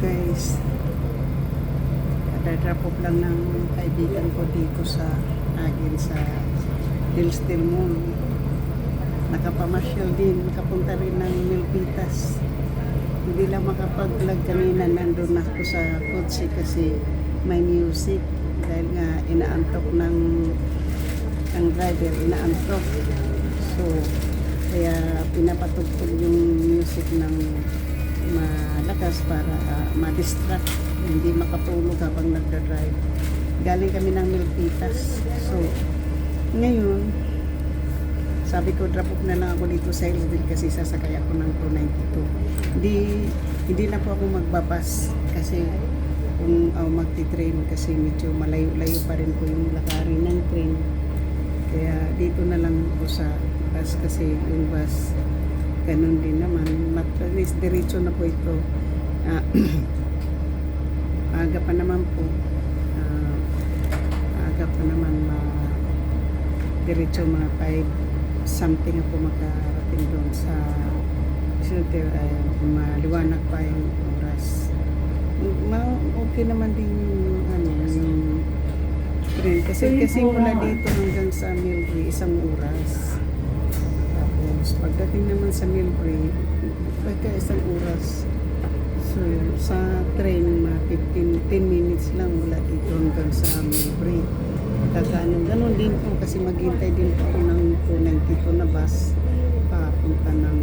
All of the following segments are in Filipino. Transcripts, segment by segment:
guys, kada-drop off lang ng kaibigan ko dito sa akin sa Hillsdale Mall. Nakapamasyal din, nakapunta rin ng Milpitas. Hindi lang makapag-vlog kanina, nandun ako sa kotse kasi may music dahil nga inaantok ng ang driver, inaantok. So kaya pinapatugtog yung music ng malakas para ma-distract, hindi makatulog habang nagda-drive. Galing kami ng Milpitas. So ngayon sabi ko drop off na lang ako dito sa Hillsdale kasi sasakay ako ng 292. Hindi na po ako magbabas kasi kung magti-train kasi medyo malayo-layo pa rin po yung lakarin ng train. Kaya dito na lang po sa bus kasi yung bus ganun din naman. At least diretso na po ito. Aga pa naman po. Aga pa naman diretso mga 5 something ako makarating doon sa shelter. Maliwanag pa yung oras. Okay naman din yung yung train kasi mula dito hanggang sa Millbrae 1 oras. Tapos pagdating naman sa Millbrae pagka 1 oras. So sa train mga 10 minutes lang mula dito hanggang sa Millbrae. Ganun din po kasi maghintay din po ako ng 292 na bus papunta ng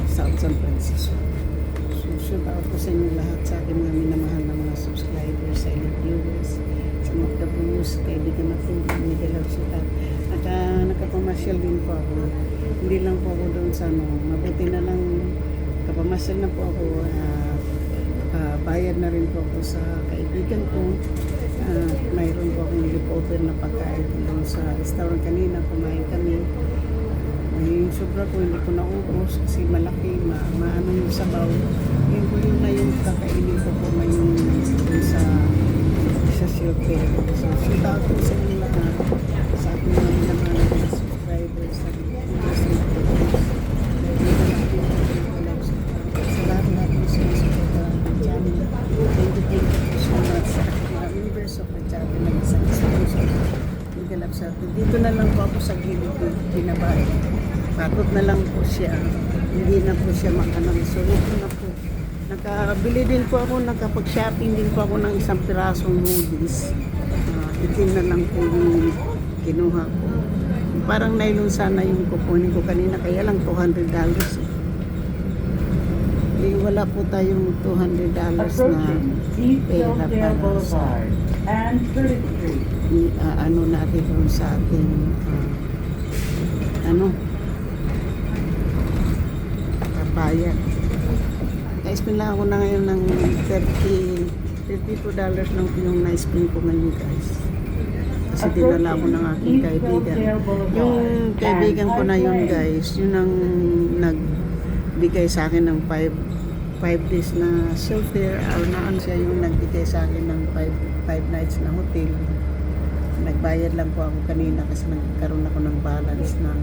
South San Francisco. So shout out ko sa inyo lahat, sa akin mga minamahal na mga subscribers, silent viewers, sa mga kapuyos, kaibigan na po, Miguel Arsutat. Nakapamasyal din po ako. Hindi lang po ako doon sa mabuti na lang kapamasyal na po ako. Bayad na rin po ako sa kaibigan ko. Mayroon po akong lipover na pagkain doon sa restaurant kanina. Kumain kami. Yung sobra ko hindi ko naubos kasi malaki, maano yung sabaw. Yun po yun na yung kakainin ko po ngayon sa shelter. So, shout out po sa inyo lahat. Sa ating mga mga subscribers sa lahat po sa channel. Thank you so much sa universe of the channel na isang sponsor. Dito na lang po ako sa gilid binabae. Pagod na lang po siya. Hindi na po siya makanang. So ito na po. Nakabili din po ako, nakapag-shopping din po ako ng isang pirasong noodles. Itin na lang po yung kinuha ko. Parang nylon sana yung kukunin ko kanina, kaya lang $200. Wala po tayong $200 na pera para sa ano natin doon sa ating papayag. Na-spend lang ako na ngayon ng $32 lang yung na-spend ko ngayon guys. Kasi dinala ko ng aking kaibigan. Yung kaibigan ko na yun guys, yun ang nagbigay sa akin ng 5 days na shelter. Naan siya yung nagbigay sa akin ng 5 nights na hotel. Nagbayad lang po ako kanina kasi nagkaroon ako ng balance ng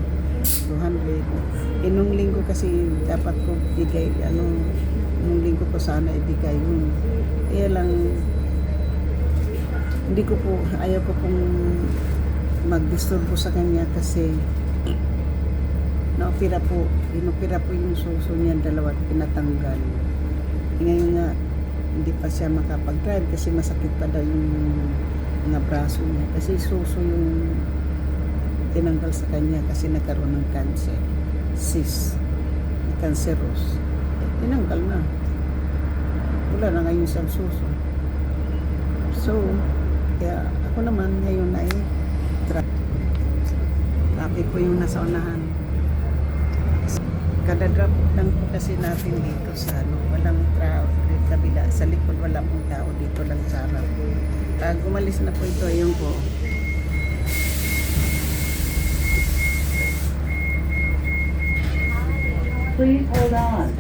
200. Nung linggo kasi dapat ko bigay, nung linggo ko sana ibigay yun. Kaya lang, hindi ko po, ayaw ko pong mag-disturbo sa kanya kasi inopera po yung suso niya, 2 pinatanggal. Ngayon nga, hindi pa siya makapag-drive kasi masakit pa daw yung mga braso niya. Kasi suso yung tinanggal sa kanya kasi nagkaroon ng cancer. Cyst. Cancerous. Tinanggal na. Wala na ngayon siyang suso. So, kaya ako naman ngayon ay traffic po yung nasa unahan. Kada drop lang po kasi natin dito sa walang traffic kabila. Sa likod wala pong tao, dito lang sa harap. Pag umalis na po ito, ayun po. Please hold on.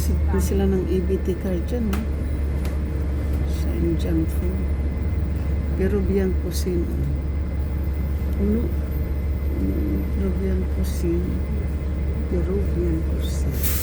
Nag-accept din sila ng EBT card dyan, no? Shenzhen Food. Peruvian cuisine. Ano? Peruvian cuisine. Peruvian cuisine.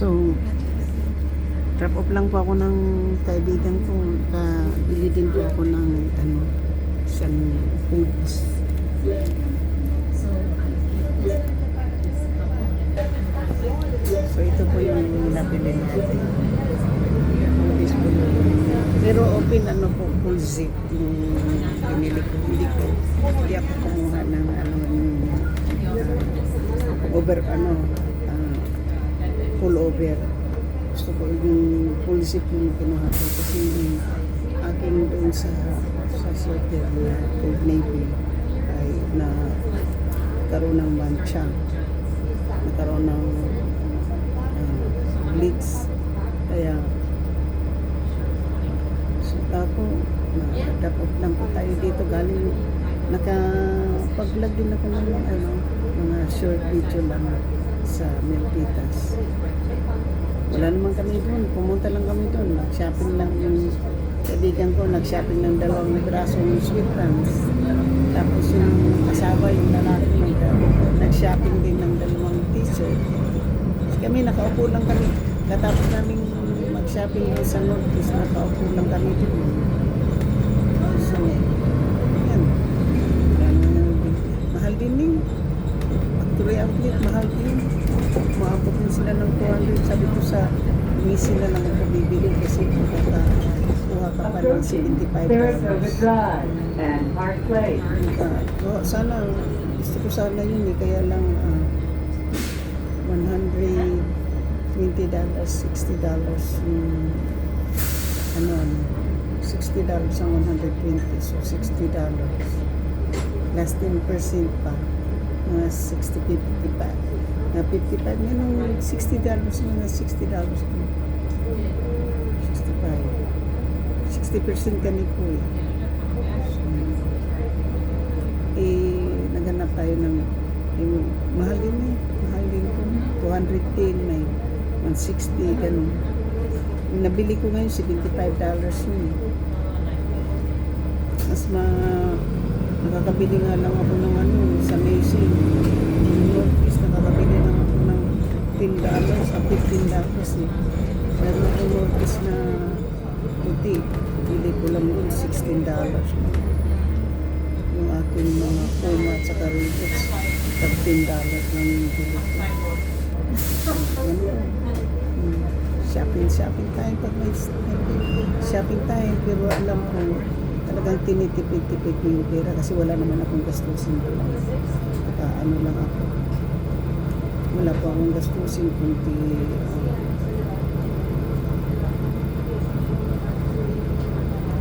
So, drop off lang po ako ng kaibigan ko. Bili din po ako ng isang foods. So, ito po yung nabili natin. Foodies po. Pero open po, full zip yung pinili ko. Hindi ako kumuha ng full over. Gusto ko yung full zip yung kinuha ko kasi yung aking doon sa shelter na Old Navy ay nagkaroon ng mancha, nagkaroon ng bleeds, kaya so ako na-drop lang po tayo dito galing nakapag-vlog din ako ng mga short video lang sa Milpitas. Wala naman kami doon. Pumunta lang kami doon. Nag-shopping lang yung kaibigan ko. Nag-shopping ng 2 pirasong sweet buns. Tapos yung asawa, yung lalaki, nag-shopping din ng 2 t-shirt. Kami, nakaupo lang kami. Katapos namin mag-shopping doon sa Northeast, nakaupo lang kami doon. So, yan. Mahal din eh. Factory outlet, mahal din. Maabot din sila ng 200. Sabi ko sa misi na lang ako bibili kasi kuha ka pa ng Saratoga $75. Drive and Park Place. Sana, gusto ko sana yun eh. Kaya lang $120, $60 yung $60 ang 120. So $60. Last 10% pa. Mga 60, 55. Na 55, yan $60 mga $60 din. 65. 60% kami po eh. So, naghanap tayo ng mahal din eh. Mahal din po. 210, may 160, ganun. Nabili ko ngayon $75 yun eh. Mas nakakabili nga lang ako ng sa Macy. Northeast, nakakabili lang ako ng $10 sa $15 eh. Meron ako Northeast na puti. Bili ko lang doon $16. Yung aking mga Puma at saka Reeboks, $13 lang yung bili ko. Shopping time pag may shopping time, pero alam ko talagang tinitipid-tipid ko yung pera kasi wala naman akong gastusin ko. Ano lang ako. Wala po akong gastusin kundi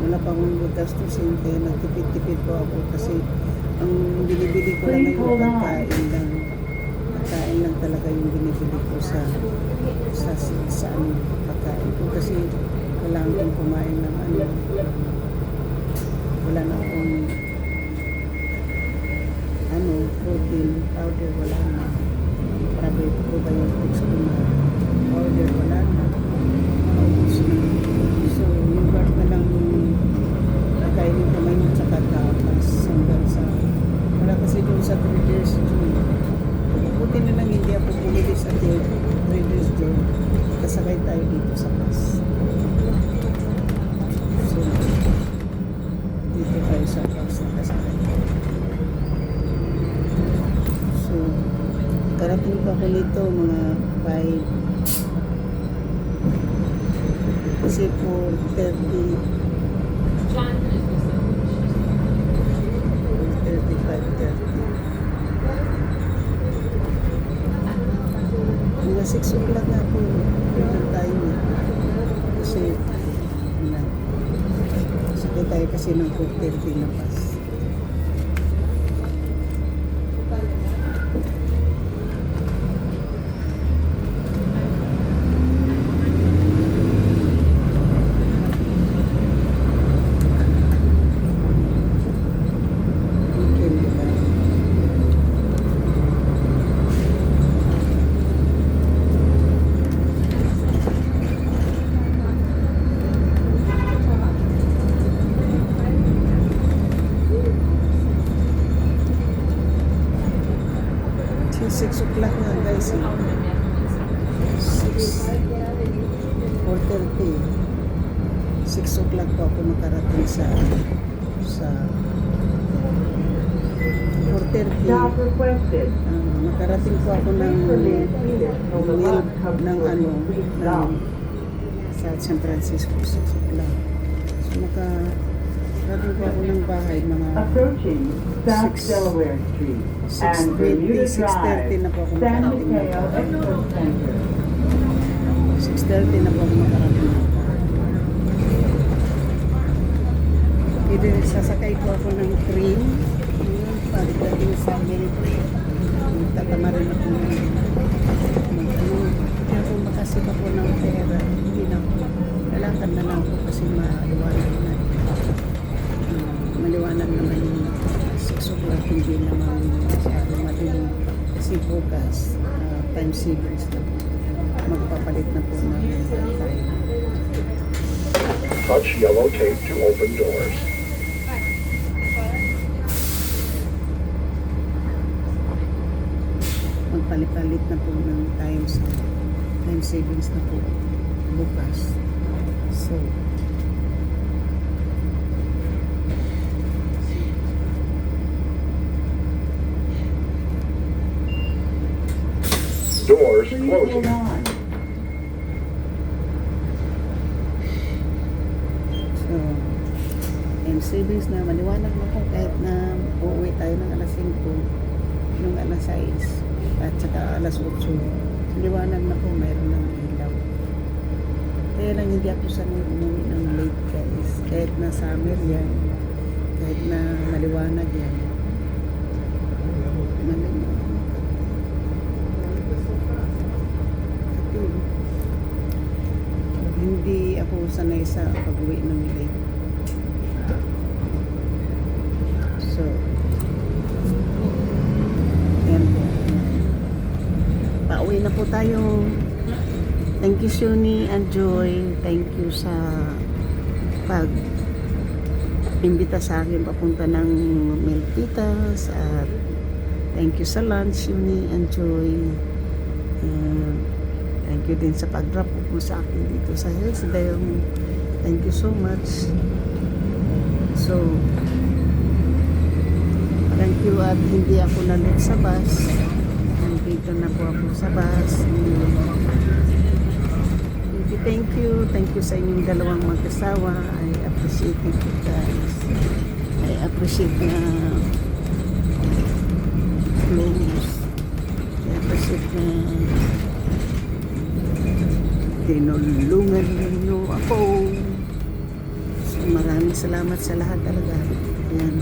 wala pa akong gastusin kaya nagtipid-tipid po ako kasi ang binibili ko lang yung pagkain lang talaga yung binibili ko sa pagkain ko kasi kailangan kong kumain ng wala na akong protein powder, wala na probiotics ko na powder, wala na so yung part na lang nakainin ko ngayon sa katapas hanggang sa wala kasi doon sa traders buti na lang hindi ako bumili sa traders doon kasakay tayo dito sa bus so dito tayo sa bus nakasakay so karating pa ko nito mga 5 kasi 4:30 mga 6 o'clock na po yung time kasi sakay tayo kasi ng 4:30 na bus 6 o'clock nga guys. 6. 4:30. 6 o'clock po ako makarating sa 4:30. Stop requested. Makarating po ako ng Please proceed until the milk bus comes ng through. ano Please ng stop. sa San Francisco 6 o'clock. So makarating po ako ng bahay mga Approaching South 6 Delaware Street and 6:20, Bermuda 6:30 Drive, na po ako San makarating ng Mateo bahay. Expo Center. 6:30 na po ako makarating ng bahay. Sasakay po ako ng train. Ngayon, pagdating sa Milford. Tatama rin ako ng hindi ako makasip ako ng pera. Hindi na ako. Lalakad na lang ako kasi maliwanag na. Maliwanag naman yung 6 o'clock. Hindi naman masyado madilim. Kasi bukas, time savers na po. Magpapalit na po ng time. Touch yellow tape to open doors. Magpalit-palit na po ng time savings na po bukas. So, Doors Please hold closing. on. so time savings na maliwanag na po kahit na uuwi tayo ng alas 5 nung alas 6 at saka alas 8 liwanag na po, mayroon ng ilaw. Kaya lang hindi ako sanay umuwi ng late guys, kahit na summer yan, kahit na maliwanag yan. Hindi ako sanay sa pag-uwi ng late. So, ayan po. Pauwi na po tayo. Thank you, Shuni and Joy. Thank you sa pag-imbita sa akin papunta ng Milpitas. At thank you sa lunch, Shuni and Joy. Thank you din sa pag-drop mo sa akin dito sa Hillsdale. Thank you so much. So, thank you at hindi ako na-late sa bus. Nandito na po ako sa bus. Thank you. Thank you sa inyong dalawang mag-asawa. I appreciate it guys. I appreciate na close. I appreciate na tinulungan ninyo ako. So, maraming salamat sa lahat talaga. Ayan.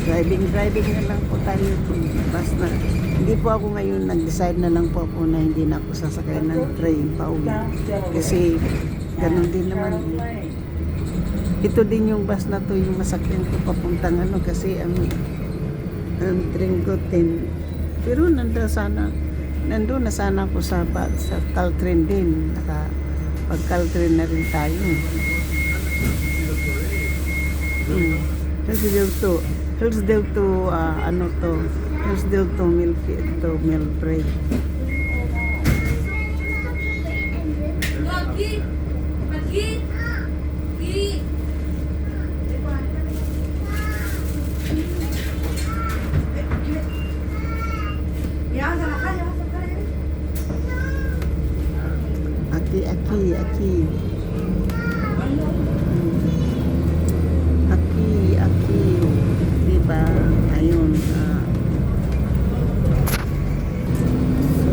Driving na lang po tayo. Basta na. Hindi po ako ngayon nag-decide na lang po ako na hindi na ako sasakay ng train pa uwi. Kasi ganun din naman. Ito din yung bus na to, yung masakyan ko papuntang ano kasi ang train ko 10. Pero nandun na sana ako sa Caltrain din. Pag-Caltrain na rin tayo. Hillsdale to Hillsdale to Milford. Aki. Diba? Ayun. So,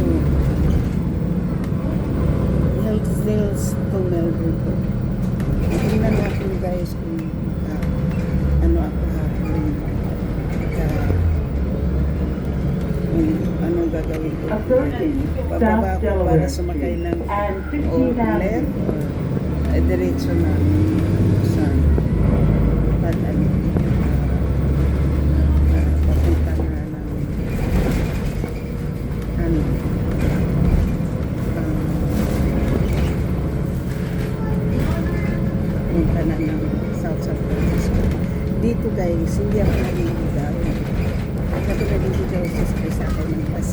Hillsdale to Melbourne. Tingnan natin guys kung ano ako hapon. Ano gagawin ko. Approaching Bababa South ako para Delaware sumakay Street ng and o 16th left Avenue. or diretso na sa papunta na ng ano punta na ng South San Francisco. Dito guys, hindi ako naliligaw. Ako naliligaw sa sakay ng bus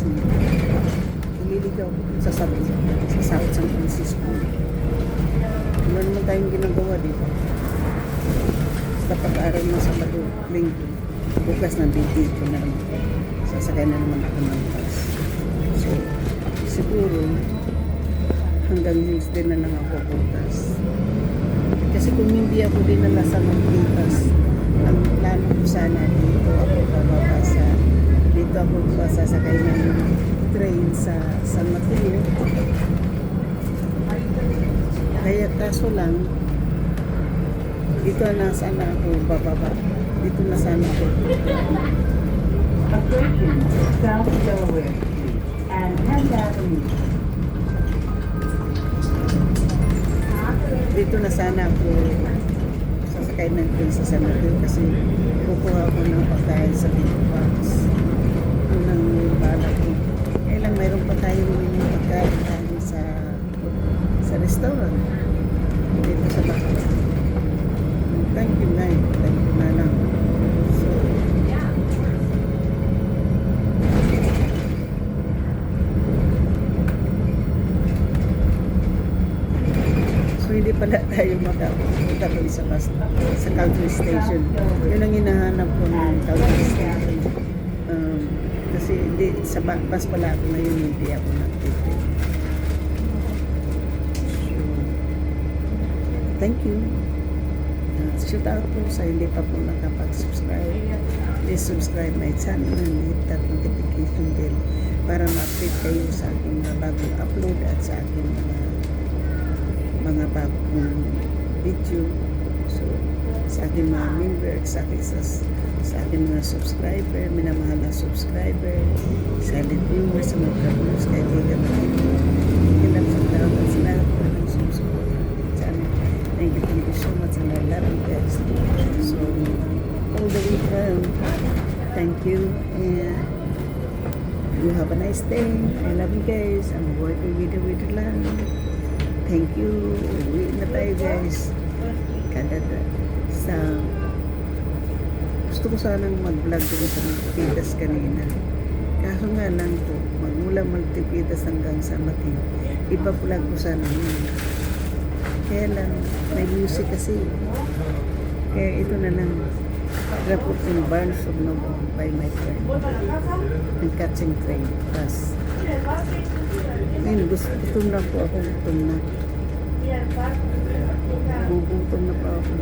sa South San Francisco. Wala naman tayong ginagawa dito. Basta pag-aaral mo sa Linggo, bukas na dito na naman. Sasakay na naman ako ng bus. So, siguro, hanggang Wednesday na lang ako bukas. Kasi kung hindi ako dinala sa Magpitas, ang plano ko sana dito ako sasakay ng train sa San Mateo. Kaya kaso lang, dito na sana ako bababa. Dito na sana ako. Approaching South Delaware Street and 10th Avenue. Dito na sana ako sasakay ng train sa San Mateo kasi kukuha ako ng pagkain sa Big Box. Yun ang bala ko. Kaya lang mayroon pa tayong pagkain tayo sa restaurant. Dito sa Bacolod. Thank you na lang. So, hindi pala tayo makapunta doon sa Calgary Station. Yun ang hinahanap ko ng Calgary Station. Kasi hindi, sa bus pala ako ngayon, hindi ako nag-take. So, thank you. Shout out po sa hindi pa po nakapag-subscribe. Please subscribe my channel and hit that notification bell para ma-update kayo sa aking mga bagong upload at sa aking mga bagong video. So, sa aking mga member, sa aking mga subscriber, minamahal na subscriber, silent viewers, sa mga viewers, kaibigan na ito. Ilang sa tawag sila ako ng subscribe channel. Thank you so much and I love you guys. So, all the way from, thank you and you have a nice day. I love you guys. I'm working with lang. Thank you. Uwi na tayo guys. Gusto ko sanang mag-vlog dun sa Magtipitas kanina. Kaso nga lang po, magmula Magtipitas hanggang sa Mateo, ipa-vlog ko sana yun. Kaya lang, may music kasi. Kaya ito na lang. Rapot yung Barnes of Novo by my friend. And catching train. Bus. Ngayon, gutom na po ako. Gugutom na po ako.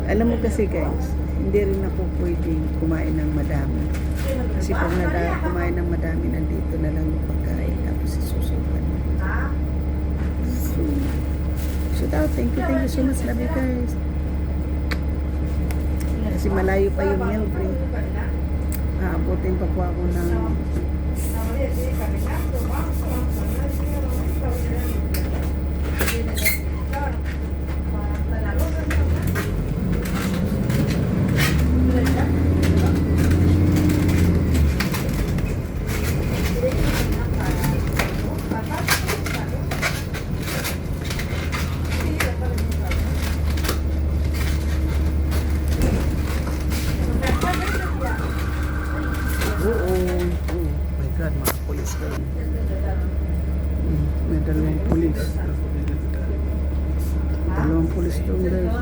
Alam mo kasi guys, hindi rin ako pwedeng kumain ng madami. Kasi pag kumain ng madami, nandito na lang yung pagkain. Tapos isusukan. So, shout out. Thank you so much. Love you guys. Kasi malayo pa yung meal break. Aabutin pa po ako ng mga pulis ka rin. May dalawang pulis. Dalawang pulis doon guys.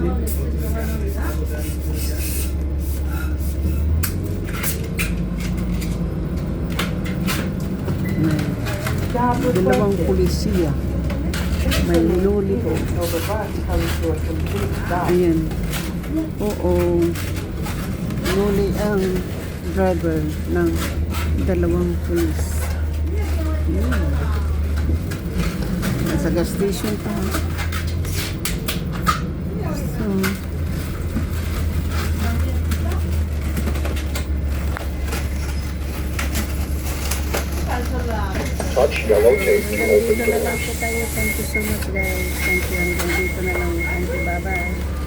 May dalawang pulisiya. May niluli po. Ayan. Oo. Niluli ang driver ng dalawang pulis. Nasa gas station pa. So, Touch yellow tape to open dito na lang doors. po tayo. Thank you so much guys. Thank you. Hanggang dito na lang. Thank you. Bye-bye.